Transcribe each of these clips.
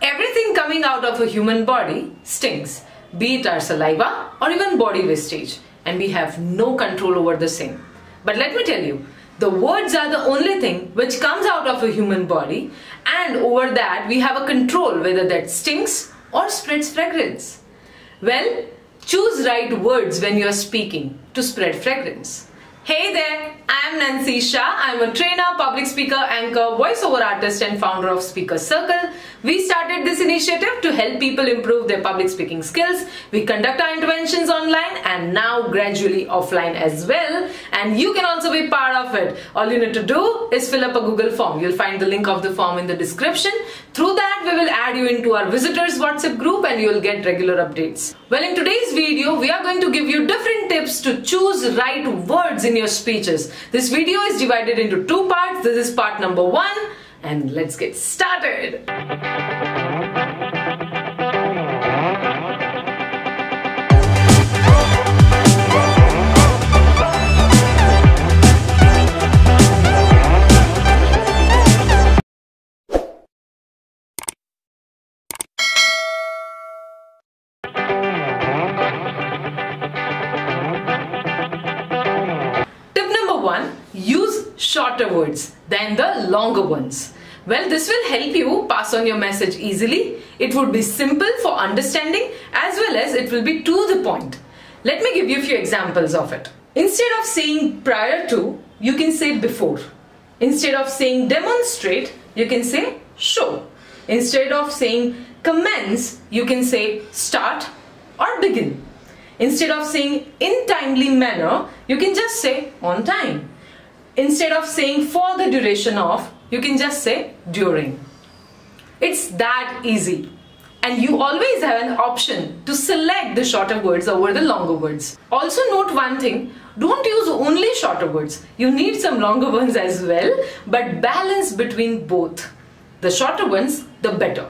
Everything coming out of a human body stinks, be it our saliva or even body wastage, and we have no control over the same. But let me tell you, the words are the only thing which comes out of a human body, and over that we have a control whether that stinks or spreads fragrance. Well, choose right words when you are speaking to spread fragrance. Hey there, I am Nancy Shah. I am a trainer, public speaker, anchor, voiceover artist and founder of Speaker Circle. We started this initiative to help people improve their public speaking skills. We conduct our interventions online and now gradually offline as well. And you can also be part of it. All you need to do is fill up a Google form. You'll find the link of the form in the description. Through that, we will add you into our visitors WhatsApp group and you will get regular updates. Well, in today's video, we are going to give you different tips to choose right words in your speeches. This video is divided into two parts. This is part number 1 and let's get started. Use shorter words than the longer ones. Well, this will help you pass on your message easily. It would be simple for understanding as well as it will be to the point. Let me give you a few examples of it. Instead of saying prior to, you can say before. Instead of saying demonstrate, you can say show. Instead of saying commence, you can say start or begin. Instead of saying in timely manner, you can just say on time. Instead of saying for the duration of, you can just say during. It's that easy. And you always have an option to select the shorter words over the longer words. Also note one thing, don't use only shorter words. You need some longer ones as well, but balance between both. The shorter ones, the better.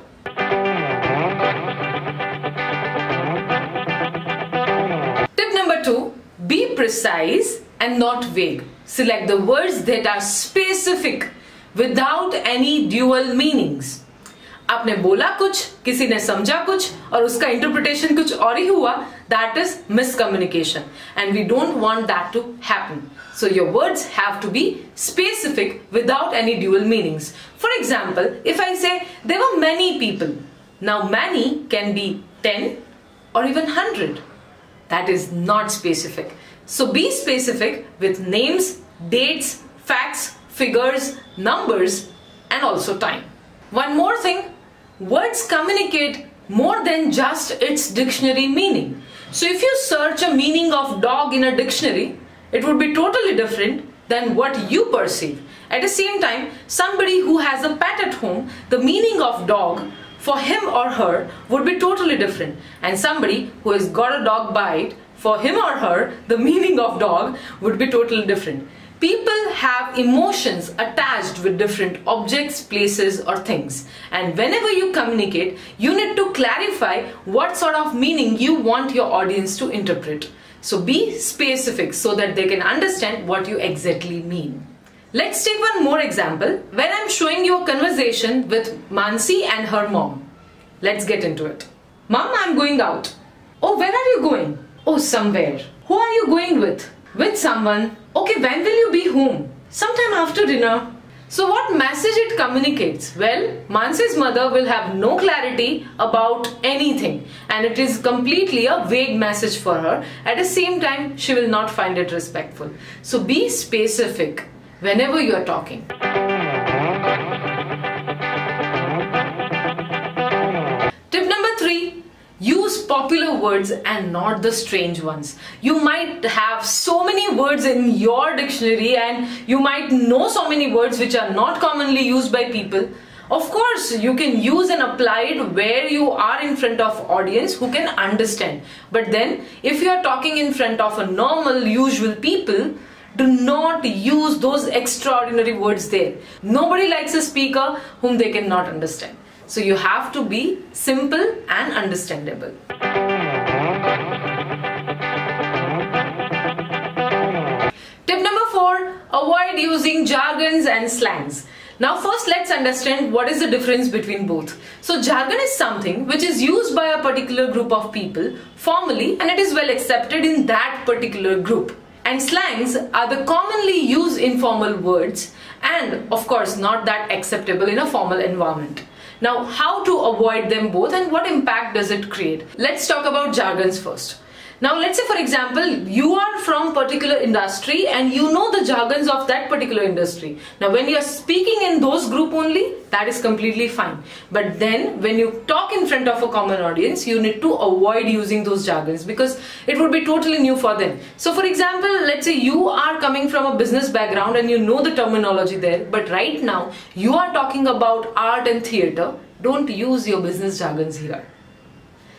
Tip number 2, be precise and not vague. Select the words that are specific without any dual meanings. आपने बोला कुछ, किसी ने समझा कुछ और उसका interpretation कुछ और ही हुआ, that is miscommunication and we don't want that to happen. So your words have to be specific without any dual meanings. For example, if I say there were many people, now many can be 10 or even 100. That is not specific. So be specific with names, dates, facts, figures, numbers and also time. One more thing, words communicate more than just its dictionary meaning. So if you search a meaning of dog in a dictionary, it would be totally different than what you perceive. At the same time, somebody who has a pet at home, the meaning of dog for him or her would be totally different. And somebody who has got a dog bite, for him or her, the meaning of dog would be totally different. People have emotions attached with different objects, places or things. And whenever you communicate, you need to clarify what sort of meaning you want your audience to interpret. So be specific so that they can understand what you exactly mean. Let's take one more example when I'm showing you a conversation with Mansi and her mom. Let's get into it. Mom, I'm going out. Oh, where are you going? Oh, somewhere. Who are you going with? With someone. Okay, when will you be home? Sometime after dinner. So what message it communicates? Well, Mansi's mother will have no clarity about anything and it is completely a vague message for her. At the same time, she will not find it respectful. So be specific whenever you are talking. Tip number 3. Use popular words and not the strange ones. You might have so many words in your dictionary and you might know so many words which are not commonly used by people. Of course, you can use and apply it where you are in front of audience who can understand. But then, if you are talking in front of a normal, usual people, do not use those extraordinary words there. Nobody likes a speaker whom they cannot understand. So you have to be simple and understandable. Tip number 4, avoid using jargons and slangs. Now first let's understand what is the difference between both. So jargon is something which is used by a particular group of people formally and it is well accepted in that particular group. And slangs are the commonly used informal words and of course not that acceptable in a formal environment. Now how to avoid them both and what impact does it create? Let's talk about jargons first. Now let's say for example you are from particular industry and you know the jargons of that particular industry. Now when you are speaking in those group only, that is completely fine. But then when you talk in front of a common audience, you need to avoid using those jargons because it would be totally new for them. So for example, let's say you are coming from a business background and you know the terminology there, but right now you are talking about art and theatre. Don't use your business jargons here.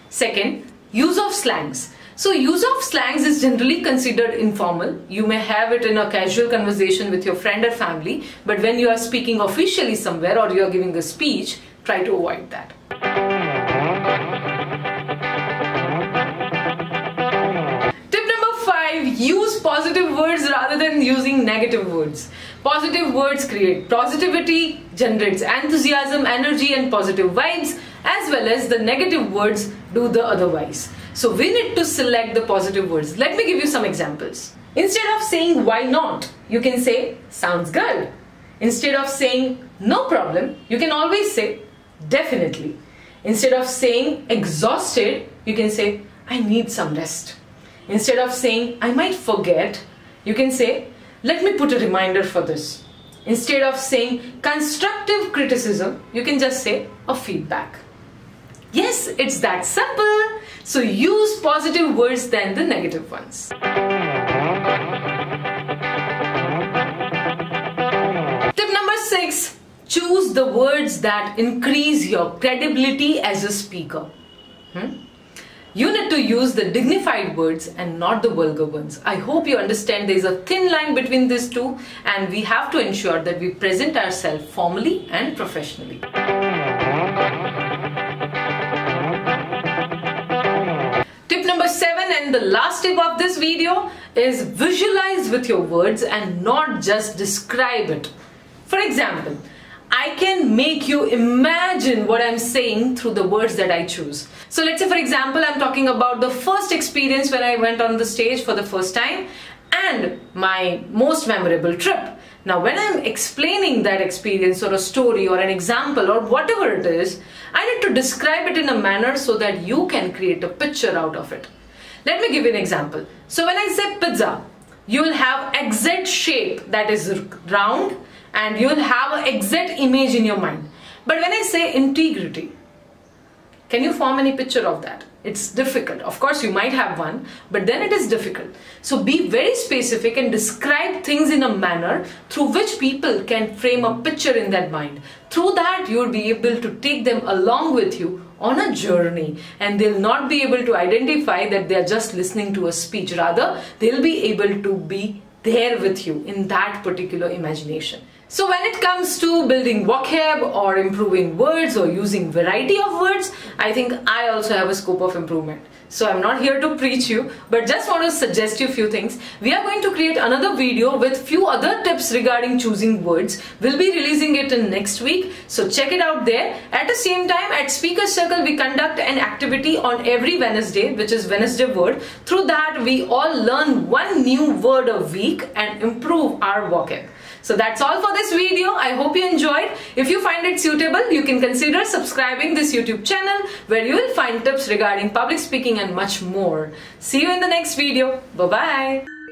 Second, use of slangs. So use of slangs is generally considered informal. You may have it in a casual conversation with your friend or family, but when you are speaking officially somewhere or you are giving a speech, try to avoid that. Tip number 5, use positive words rather than using negative words. Positive words create positivity, generates enthusiasm, energy and positive vibes, as well as the negative words do the otherwise. So we need to select the positive words. Let me give you some examples. Instead of saying why not, you can say sounds good. Instead of saying no problem, you can always say definitely. Instead of saying exhausted, you can say I need some rest. Instead of saying I might forget, you can say let me put a reminder for this. Instead of saying constructive criticism, you can just say a feedback. Yes, it's that simple. So use positive words than the negative ones. Tip number 6, choose the words that increase your credibility as a speaker. You need to use the dignified words and not the vulgar ones. I hope you understand there is a thin line between these two and we have to ensure that we present ourselves formally and professionally. Tip number 7 and the last tip of this video is visualize with your words and not just describe it. For example, I can make you imagine what I'm saying through the words that I choose. So let's say for example, I'm talking about the first experience when I went on the stage for the first time and my most memorable trip. Now when I'm explaining that experience or a story or an example or whatever it is, I need to describe it in a manner so that you can create a picture out of it. Let me give you an example. So when I say pizza, you will have exact shape that is round and you will have an exact image in your mind. But when I say integrity, can you form any picture of that? It's difficult. Of course, you might have one, but then it is difficult. So be very specific and describe things in a manner through which people can frame a picture in their mind. Through that, you'll be able to take them along with you on a journey and they'll not be able to identify that they're just listening to a speech. Rather, they'll be able to be there with you in that particular imagination. So when it comes to building vocab or improving words or using variety of words, I think I also have a scope of improvement. So I'm not here to preach you, but just want to suggest you a few things. We are going to create another video with few other tips regarding choosing words. We'll be releasing it in next week. So check it out there. At the same time, at Speaker Circle, we conduct an activity on every Wednesday, which is Wednesday Word. Through that, we all learn one new word a week and improve our vocab. So that's all for this video. I hope you enjoyed. If you find it suitable, you can consider subscribing this YouTube channel where you will find tips regarding public speaking and much more. See you in the next video. Bye-bye.